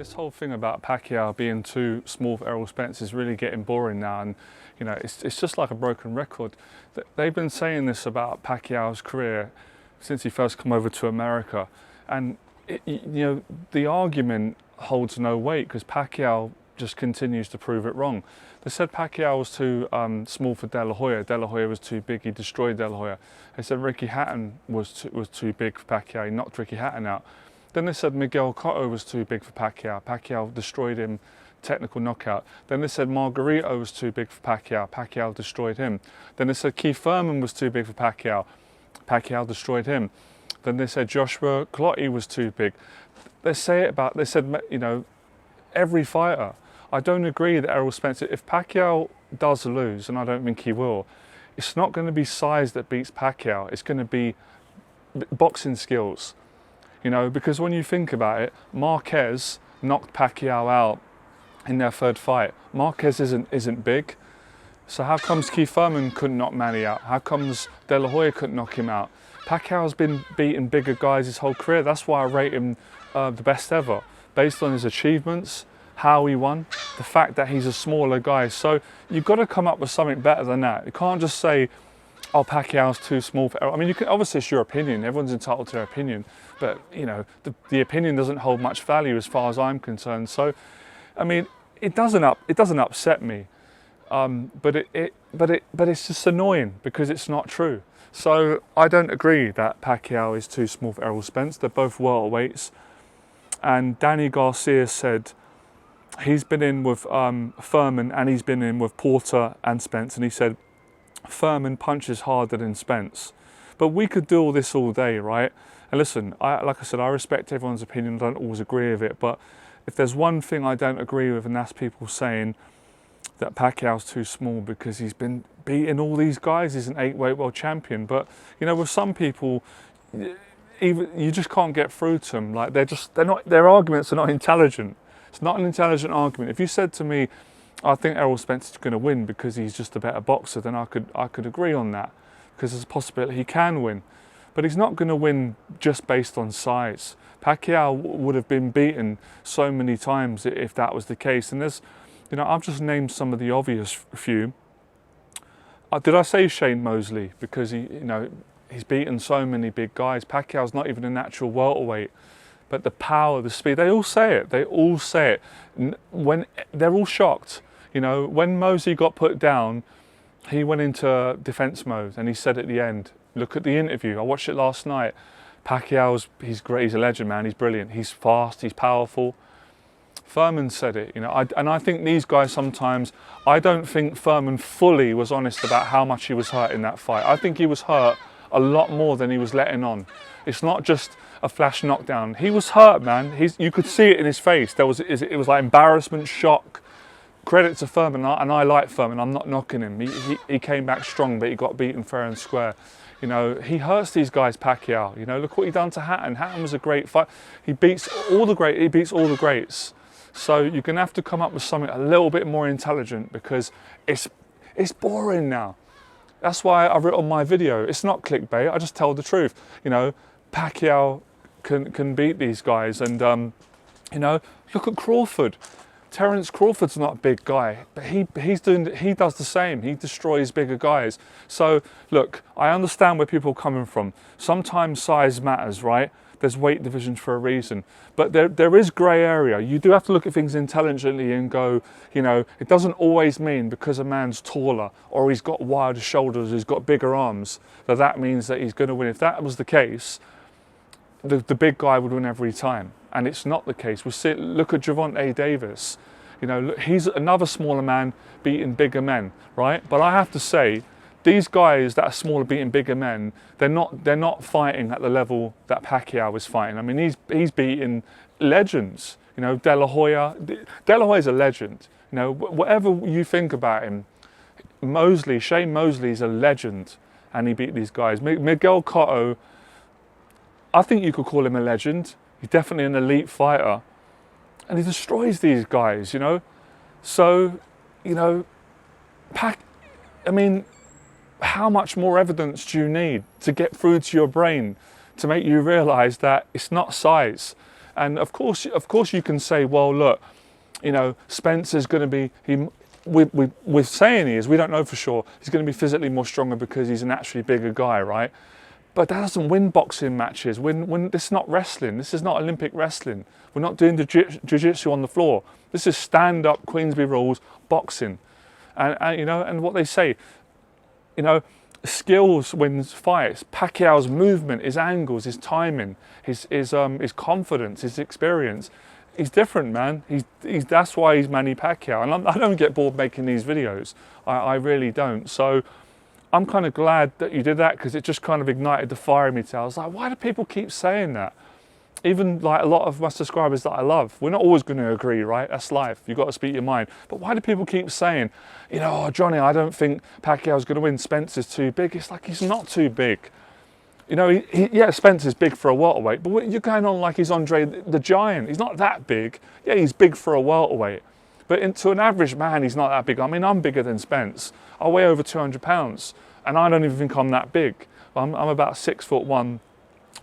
This whole thing about Pacquiao being too small for Errol Spence is really getting boring now, and you know it's just like a broken record. They've been saying this about Pacquiao's career since he first come over to America, and you know the argument holds no weight because Pacquiao just continues to prove it wrong. They said Pacquiao was too small for De La Hoya. De La Hoya was too big. He destroyed De La Hoya. They said Ricky Hatton was too big for Pacquiao. He knocked Ricky Hatton out. Then they said Miguel Cotto was too big for Pacquiao. Pacquiao destroyed him, technical knockout. Then they said Margarito was too big for Pacquiao. Pacquiao destroyed him. Then they said Keith Thurman was too big for Pacquiao. Pacquiao destroyed him. Then they said Joshua Clottey was too big. They said, you know, every fighter. I don't agree that Errol Spence, if Pacquiao does lose, and I don't think he will, it's not going to be size that beats Pacquiao. It's going to be boxing skills. You know, because when you think about it, Marquez knocked Pacquiao out in their third fight. Marquez isn't big. So how comes Keith Thurman couldn't knock Manny out? How comes De La Hoya couldn't knock him out? Pacquiao's been beating bigger guys his whole career. That's why I rate him the best ever, based on his achievements, how he won, the fact that he's a smaller guy. So you've got to come up with something better than that. You can't just say, oh, Pacquiao's too small for Errol. I mean, obviously it's your opinion. Everyone's entitled to their opinion. But, you know, the opinion doesn't hold much value as far as I'm concerned. So, I mean, it doesn't upset me. But it's just annoying because it's not true. So I don't agree that Pacquiao is too small for Errol Spence. They're both welterweights. And Danny Garcia said he's been in with Thurman and he's been in with Porter and Spence. And he said Thurman punches harder than Spence. But we could do all this all day, right? And listen, like I said, I respect everyone's opinion. I don't always agree with it. But if there's one thing I don't agree with, and that's people saying that Pacquiao's too small because he's been beating all these guys. He's an 8-weight world champion. But, you know, with some people, even you just can't get through to them. Like their arguments are not intelligent. It's not an intelligent argument. If you said to me, I think Errol Spence is going to win because he's just a better boxer, then I could agree on that, because there's a possibility he can win. But he's not going to win just based on size. Pacquiao would have been beaten so many times if that was the case. And there's, you know, I've just named some of the obvious few. Did I say Shane Mosley? Because he's beaten so many big guys. Pacquiao's not even a natural welterweight. But the power, the speed, they all say it. They all say it. When they're all shocked. You know, when Mosley got put down, he went into defense mode and he said at the end, look at the interview. I watched it last night. He's great. He's a legend, man. He's brilliant. He's fast. He's powerful. Thurman said it, you know, and I think these guys sometimes, I don't think Thurman fully was honest about how much he was hurt in that fight. I think he was hurt a lot more than he was letting on. It's not just a flash knockdown. He was hurt, man. You could see it in his face. It was like embarrassment, shock. Credit to Thurman, and I like Thurman. I'm not knocking him. He came back strong, but he got beaten fair and square. You know, he hurts these guys, Pacquiao. You know, look what he done to Hatton. Hatton was a great fight. He beats all the greats. So you're going to have to come up with something a little bit more intelligent, because it's boring now. That's why I wrote on my video. It's not clickbait. I just tell the truth. You know, Pacquiao can beat these guys, and you know, look at Crawford. Terence Crawford's not a big guy, but he does the same. He destroys bigger guys. So look, I understand where people are coming from. Sometimes size matters, right? There's weight divisions for a reason, but there is grey area. You do have to look at things intelligently and go, you know, it doesn't always mean because a man's taller or he's got wider shoulders, he's got bigger arms, that means that he's going to win. If that was the case, the big guy would win every time. And it's not the case. Look at Gervonta Davis. You know, look, he's another smaller man beating bigger men, right? But I have to say, these guys that are smaller beating bigger men, they're not fighting at the level that Pacquiao is fighting. I mean, he's beating legends. You know, De La Hoya. De La Hoya's a legend. You know, whatever you think about him, Shane Mosley is a legend, and he beat these guys. Miguel Cotto, I think you could call him a legend. He's definitely an elite fighter, and he destroys these guys, you know. So, you know, I mean, how much more evidence do you need to get through to your brain to make you realise that it's not size? And of course you can say, well, look, you know, Spence is going to be, we're saying he is, we don't know for sure, he's going to be physically more stronger because he's a naturally bigger guy, right? But that doesn't win boxing matches. This is not wrestling. This is not Olympic wrestling. We're not doing the jiu-jitsu on the floor. This is stand-up Queensberry rules boxing. And you know, and what they say, you know, skills wins fights. Pacquiao's movement, his angles, his timing, his confidence, his experience. He's different, man. That's why he's Manny Pacquiao. And I don't get bored making these videos. I really don't. So I'm kind of glad that you did that, because it just kind of ignited the fire in me. I was like, why do people keep saying that? Even like a lot of my subscribers that I love, we're not always going to agree, right? That's life. You've got to speak your mind. But why do people keep saying, you know, oh, Johnny, I don't think Pacquiao's going to win. Spence is too big. It's like, he's not too big. You know, yeah, Spence is big for a welterweight, but you're going on like he's Andre the Giant. He's not that big. Yeah, he's big for a welterweight. But to an average man, he's not that big. I mean, I'm bigger than Spence. I weigh over 200 pounds, and I don't even think I'm that big. I'm about 6'1".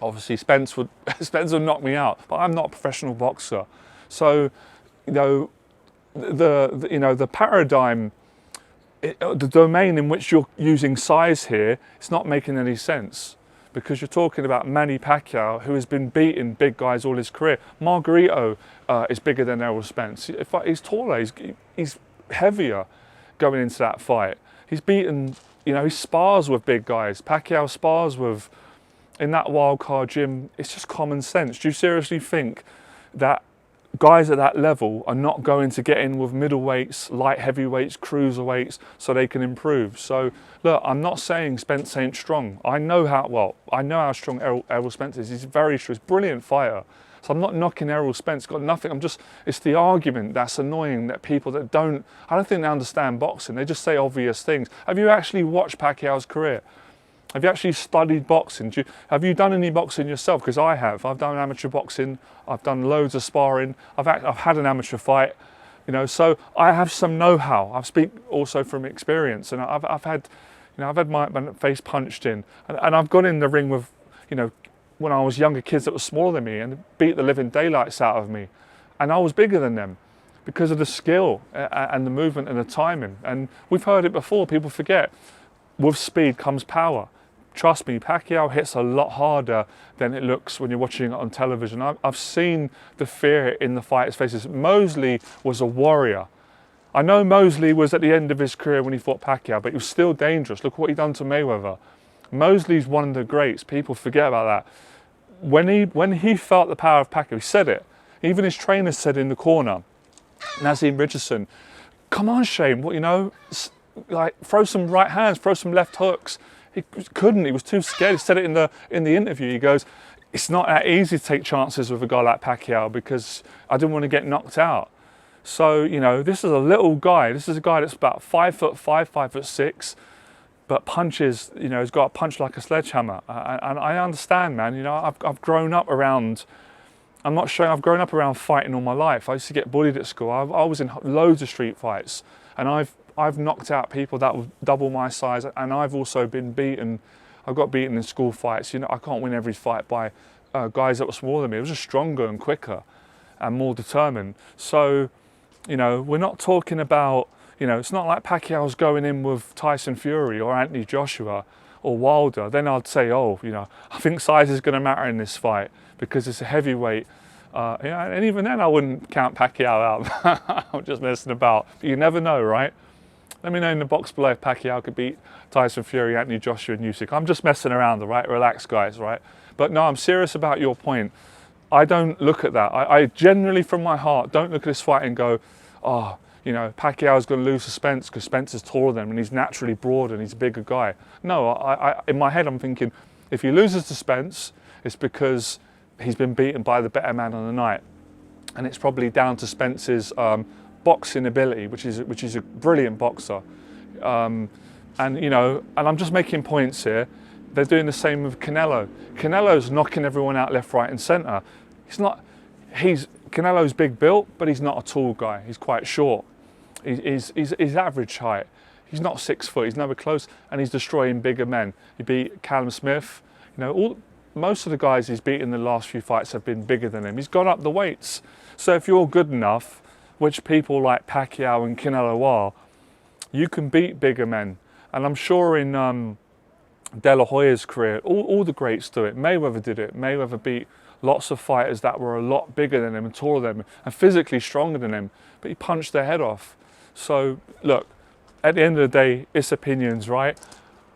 Obviously, Spence would knock me out, but I'm not a professional boxer. So, you know, the paradigm, the domain in which you're using size here, it's not making any sense, because you're talking about Manny Pacquiao, who has been beating big guys all his career. Margarito is bigger than Errol Spence. He's taller. He's heavier going into that fight. He's beaten. You know, he spars with big guys. Pacquiao spars with. In that wildcard gym, it's just common sense. Do you seriously think that guys at that level are not going to get in with middleweights, light heavyweights, cruiserweights, so they can improve? So look, I'm not saying Spence ain't strong. I know how strong Errol Spence is. He's very strong. He's a brilliant fighter. So I'm not knocking Errol Spence. Got nothing. It's the argument that's annoying, that people that I don't think they understand boxing. They just say obvious things. Have you actually watched Pacquiao's career? Have you actually studied boxing? Have you done any boxing yourself? Because I have. I've done amateur boxing. I've done loads of sparring. I've had an amateur fight. You know, so I have some know-how. I speak also from experience, and I've had my face punched in, and I've gone in the ring with, you know, when I was younger, kids that were smaller than me and beat the living daylights out of me, and I was bigger than them because of the skill and the movement and the timing. And we've heard it before. People forget. With speed comes power. Trust me, Pacquiao hits a lot harder than it looks when you're watching it on television. I've seen the fear in the fighters' faces. Mosley was a warrior. I know Mosley was at the end of his career when he fought Pacquiao, but he was still dangerous. Look what he done to Mayweather. Mosley's one of the greats. People forget about that. When he felt the power of Pacquiao, he said it. Even his trainer said in the corner, Nazim Richardson, come on, Shane, what, you know, like throw some right hands, throw some left hooks. He couldn't. He was too scared. He said it in the interview. He goes, "It's not that easy to take chances with a guy like Pacquiao because I didn't want to get knocked out." So you know, this is a little guy. This is a guy that's about 5'5", 5'6", but punches. You know, he's got a punch like a sledgehammer. And I understand, man. You know, I've grown up around. I'm not sure. I've grown up around fighting all my life. I used to get bullied at school. I was in loads of street fights, and I've knocked out people that were double my size, and I've also been beaten. I got beaten in school fights. You know, I can't win every fight by guys that were smaller than me. It was just stronger and quicker and more determined. So, you know, we're not talking about, you know, it's not like Pacquiao's going in with Tyson Fury or Anthony Joshua or Wilder. Then I'd say, oh, you know, I think size is going to matter in this fight because it's a heavyweight. Yeah, and even then I wouldn't count Pacquiao out. I'm just messing about. But you never know, right? Let me know in the box below if Pacquiao could beat Tyson Fury, Anthony Joshua and Usyk. I'm just messing around, right? Relax, guys, right? But no, I'm serious about your point. I don't look at that. I generally, from my heart, don't look at this fight and go, oh, you know, Pacquiao's going to lose to Spence because Spence is taller than him and he's naturally broad and he's a bigger guy. No, in my head I'm thinking, if he loses to Spence, it's because he's been beaten by the better man on the night. And it's probably down to Spence's boxing ability, which is a brilliant boxer, and you know, and I'm just making points here. They're doing the same with Canelo. Canelo's knocking everyone out left, right, and centre. Canelo's big built, but he's not a tall guy. He's quite short. He's average height. He's not 6 foot. He's nowhere close, and he's destroying bigger men. He beat Callum Smith. You know, most of the guys he's beaten in the last few fights have been bigger than him. He's gone up the weights. So if you're good enough, which people like Pacquiao and Canelo are, you can beat bigger men. And I'm sure in De La Hoya's career, all the greats do it. Mayweather did it. Mayweather beat lots of fighters that were a lot bigger than him and taller than him and physically stronger than him, but he punched their head off. So look, at the end of the day, it's opinions, right?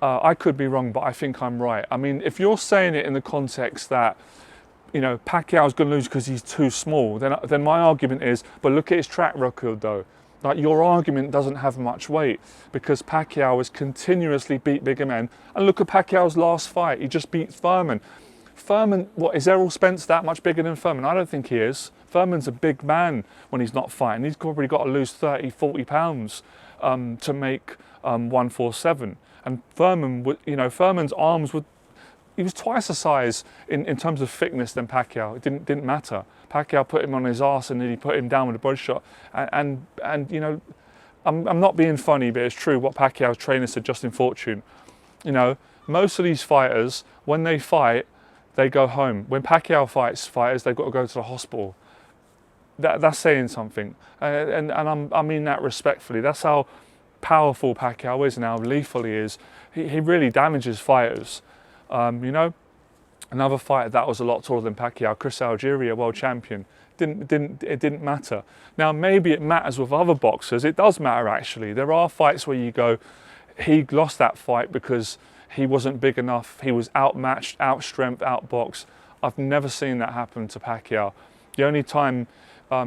I could be wrong, but I think I'm right. I mean, if you're saying it in the context that, you know, Pacquiao's going to lose because he's too small, then my argument is, but look at his track record though. Like, your argument doesn't have much weight because Pacquiao has continuously beat bigger men. And look at Pacquiao's last fight. He just beat Furman. Furman, what, is Errol Spence that much bigger than Furman? I don't think he is. Furman's a big man when he's not fighting. He's probably got to lose 30, 40 pounds to make 147. And Furman, you know, Furman's arms would, he was twice the size in terms of thickness than Pacquiao. It didn't matter. Pacquiao put him on his arse and then he put him down with a body shot. And you know, I'm not being funny, but it's true what Pacquiao's trainer said, Justin Fortune. You know, most of these fighters, when they fight, they go home. When Pacquiao fights fighters, they've got to go to the hospital. That's saying something. And I mean that respectfully. That's how powerful Pacquiao is and how lethal he is. He really damages fighters. You know, another fighter that was a lot taller than Pacquiao, Chris Algieri, world champion. It didn't matter. Now maybe it matters with other boxers. It does matter actually. There are fights where you go, he lost that fight because he wasn't big enough. He was outmatched, outstrength, outboxed. I've never seen that happen to Pacquiao. The only time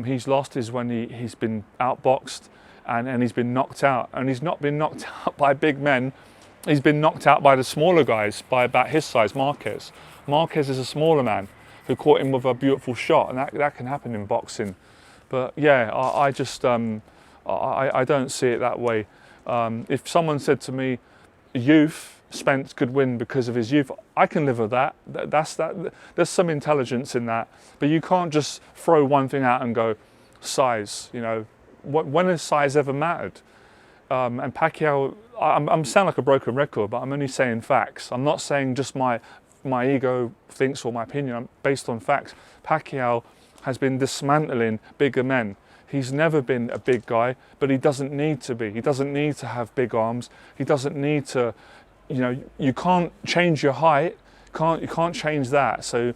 he's lost is when he's been outboxed and he's been knocked out. And he's not been knocked out by big men. He's been knocked out by the smaller guys, by about his size, Marquez. Marquez is a smaller man who caught him with a beautiful shot, and that can happen in boxing. But yeah, I just, I don't see it that way. If someone said to me, youth, Spence could win because of his youth, I can live with that. There's some intelligence in that. But you can't just throw one thing out and go, size, you know. When has size ever mattered? And Pacquiao, I'm sound like a broken record, but I'm only saying facts. I'm not saying just my ego thinks or my opinion. I'm based on facts. Pacquiao has been dismantling bigger men. He's never been a big guy, but he doesn't need to be. He doesn't need to have big arms. He doesn't need to, you know, you can't change your height. You can't change that. So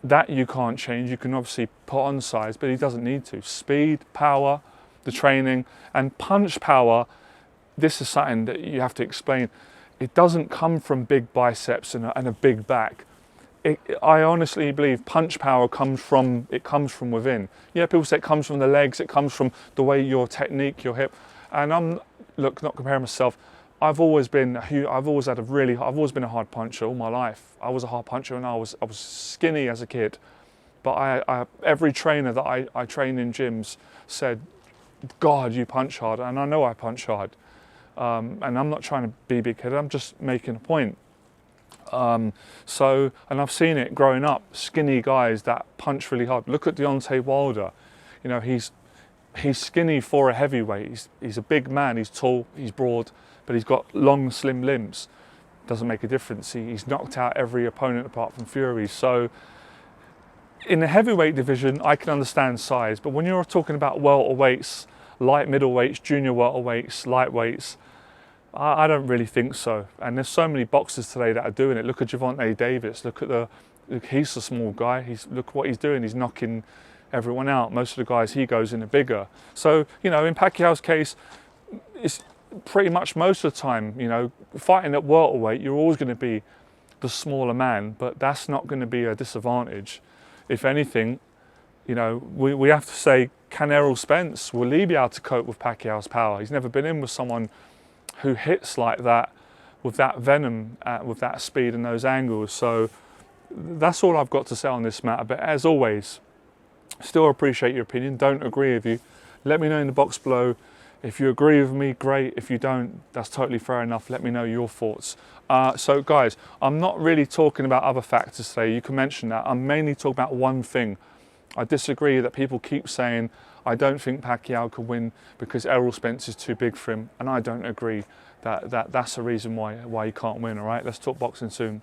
that you can't change. You can obviously put on size, but he doesn't need to. Speed, power, the training, and punch power. This is something that you have to explain. It doesn't come from big biceps and a big back. I honestly believe punch power comes from within. Yeah, people say it comes from the legs, it comes from the way your technique, your hip. And I'm, look, not comparing myself, I've always been a hard puncher all my life. I was a hard puncher and I was skinny as a kid. But every trainer that I trained in gyms said, God, you punch hard. And I know I punch hard. And I'm not trying to be big-headed, I'm just making a point. And I've seen it growing up, skinny guys that punch really hard. Look at Deontay Wilder. You know, he's skinny for a heavyweight. He's a big man, he's tall, he's broad, but he's got long, slim limbs. Doesn't make a difference. He's knocked out every opponent apart from Fury. So in the heavyweight division, I can understand size, but when you're talking about welterweights, light middleweights, junior welterweights, lightweights, I don't really think so. And there's so many boxers today that are doing it. Look at Gervonta Davis. Look, he's a small guy. Look what he's doing. He's knocking everyone out. Most of the guys he goes in are bigger. So, you know, in Pacquiao's case, it's pretty much most of the time, you know, fighting at welterweight, you're always going to be the smaller man, but that's not going to be a disadvantage. If anything, you know, we have to say, can ERROL Spence, will he be able to cope with Pacquiao's power? He's never been in with someone who hits like that, with that venom, with that speed and those angles. So that's all I've got to say on this matter. But as always, still appreciate your opinion. Don't agree with you. Let me know in the box below. If you agree with me, great. If you don't, that's totally fair enough. Let me know your thoughts. So guys, I'm not really talking about other factors today. You can mention that. I'm mainly talking about one thing. I disagree that people keep saying, I don't think Pacquiao could win because Errol Spence is too big for him. And I don't agree that that's the reason why he can't win, all right? Let's talk boxing soon.